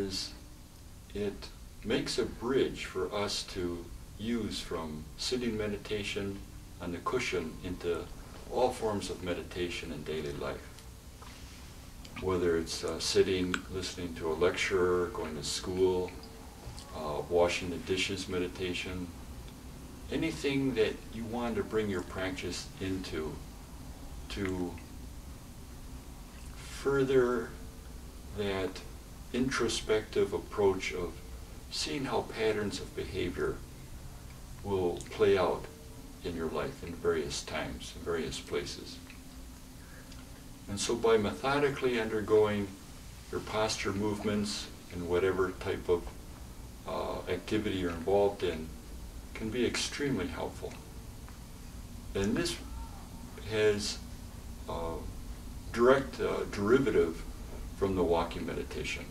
is it makes a bridge for us to use from sitting meditation on the cushion into all forms of meditation in daily life. Whether it's sitting, listening to a lecture, going to school, washing the dishes meditation, anything that you want to bring your practice into to further that introspective approach of seeing how patterns of behavior will play out in your life in various times, in various places. And so by methodically undergoing your posture movements and whatever type of activity you're involved in can be extremely helpful. And this has a direct derivative from the walking meditation.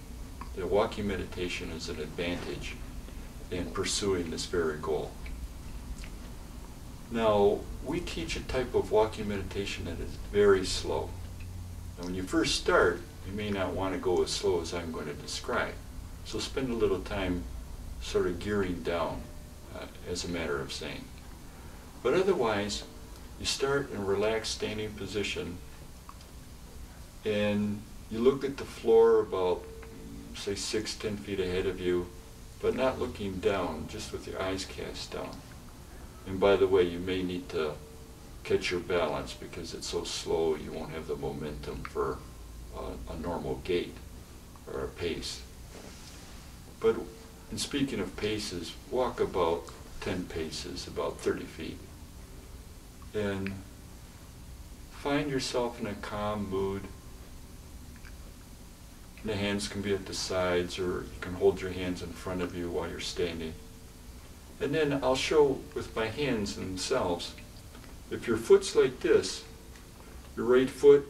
The walking meditation is an advantage in pursuing this very goal. Now, we teach a type of walking meditation that is very slow. And when you first start, you may not want to go as slow as I'm going to describe. So spend a little time sort of gearing down, as a matter of saying. But otherwise, you start in a relaxed standing position and you look at the floor about, say, 6-10 feet ahead of you, but not looking down, just with your eyes cast down. And by the way, you may need to catch your balance because it's so slow you won't have the momentum for a normal gait or a pace. But in speaking of paces, walk about 10 paces, about 30 feet. And find yourself in a calm mood. The hands can be at the sides, or you can hold your hands in front of you while you're standing. And then I'll show with my hands themselves, if your foot's like this, your right foot,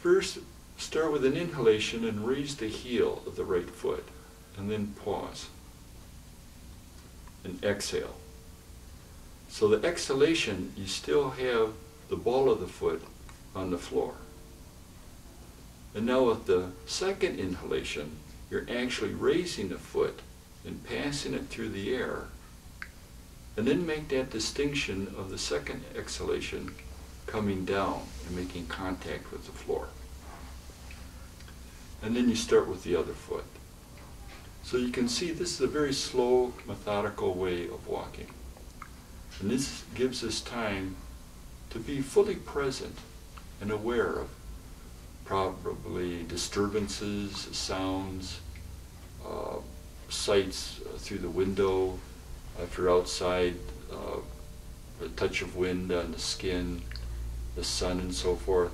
first start with an inhalation and raise the heel of the right foot, and then pause and exhale. So the exhalation, you still have the ball of the foot on the floor. And now with the second inhalation, you're actually raising the foot and passing it through the air. And then make that distinction of the second exhalation coming down and making contact with the floor. And then you start with the other foot. So you can see this is a very slow, methodical way of walking. And this gives us time to be fully present and aware of probably disturbances, sounds, sights through the window, if you're outside, the touch of wind on the skin, the sun and so forth.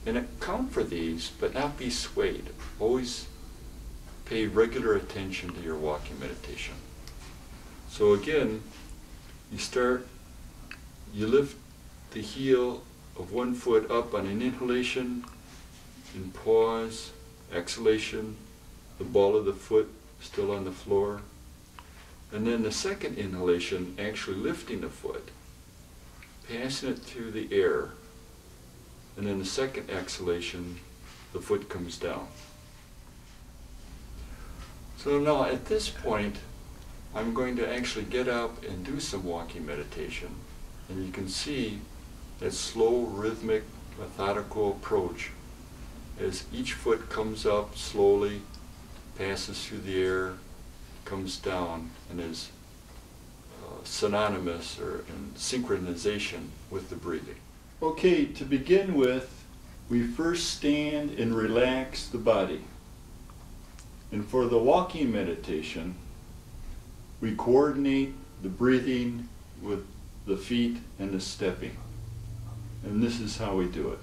And account for these, but not be swayed. Always pay regular attention to your walking meditation. So again, you lift the heel of one foot up on an inhalation, and pause, exhalation, the ball of the foot still on the floor. And then the second inhalation, actually lifting the foot, passing it through the air. And then the second exhalation, the foot comes down. So now at this point, I'm going to actually get up and do some walking meditation. And you can see that slow, rhythmic, methodical approach as each foot comes up slowly, passes through the air, comes down, and is synonymous or in synchronization with the breathing. Okay, to begin with, we first stand and relax the body. And for the walking meditation, we coordinate the breathing with the feet and the stepping. And this is how we do it.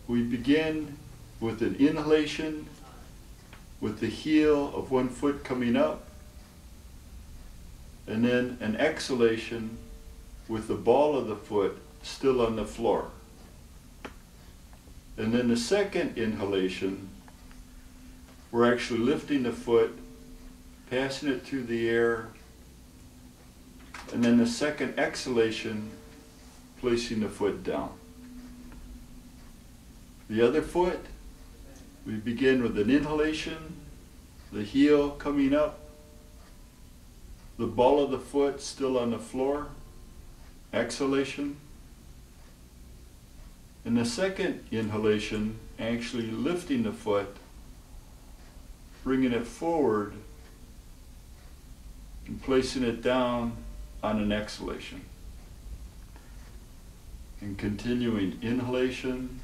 We begin with an inhalation with the heel of one foot coming up, and then an exhalation with the ball of the foot still on the floor. And then the second inhalation, we're actually lifting the foot, passing it through the air, and then the second exhalation, placing the foot down. The other foot, we begin with an inhalation, the heel coming up, the ball of the foot still on the floor, exhalation. And the second inhalation, actually lifting the foot, bringing it forward, and placing it down on an exhalation. And continuing inhalation,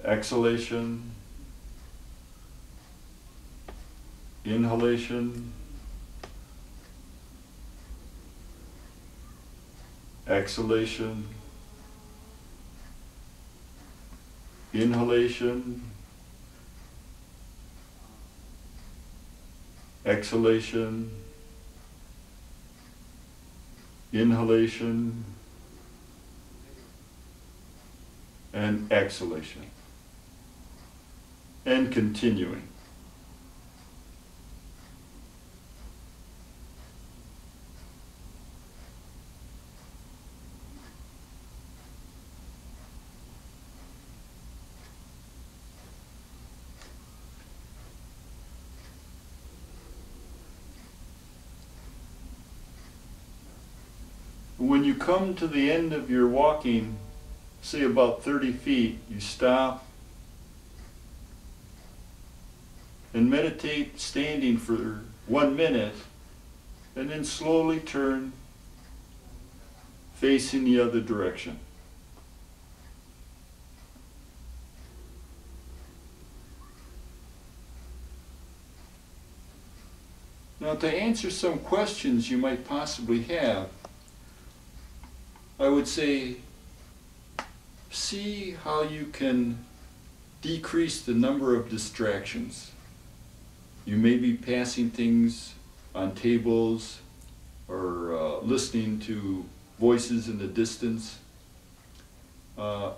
exhalation, inhalation, exhalation, inhalation, exhalation, inhalation, and exhalation. And continuing. When you come to the end of your walking, say about 30 feet, you stop and meditate standing for 1 minute, and then slowly turn facing the other direction. Now, to answer some questions you might possibly have, I would say, see how you can decrease the number of distractions. You may be passing things on tables or listening to voices in the distance.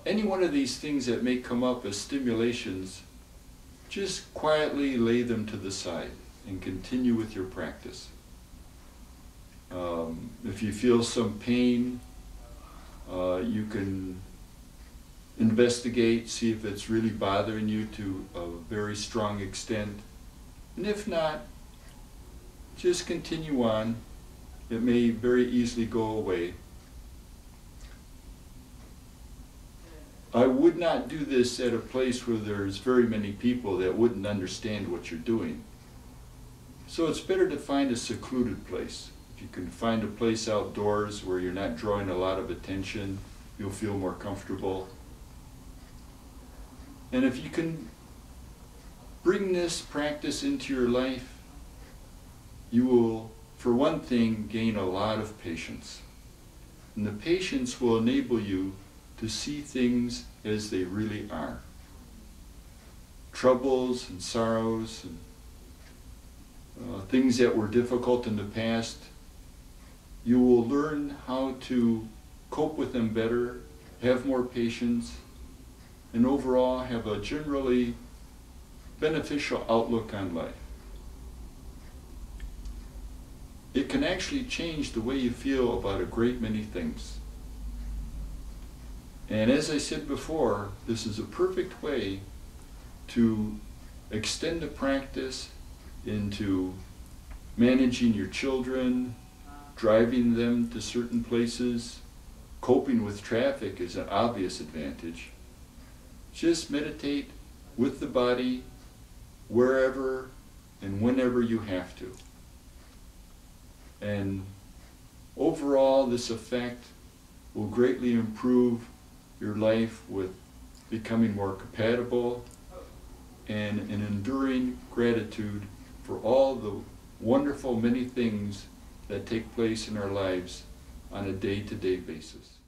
Any one of these things that may come up as stimulations, just quietly lay them to the side and continue with your practice. If you feel some pain, you can investigate, see if it's really bothering you to a very strong extent. And if not, just continue on. It may very easily go away. I would not do this at a place where there's very many people that wouldn't understand what you're doing. So it's better to find a secluded place. If you can find a place outdoors where you're not drawing a lot of attention, you'll feel more comfortable. And if you can bring this practice into your life, you will, for one thing, gain a lot of patience. And the patience will enable you to see things as they really are. Troubles and sorrows and things that were difficult in the past, you will learn how to cope with them better, have more patience, and overall have a generally beneficial outlook on life. It can actually change the way you feel about a great many things. And as I said before, this is a perfect way to extend the practice into managing your children, driving them to certain places. Coping with traffic is an obvious advantage. Just meditate with the body wherever and whenever you have to. And overall, this effect will greatly improve your life with becoming more compatible and an enduring gratitude for all the wonderful many things that take place in our lives on a day-to-day basis.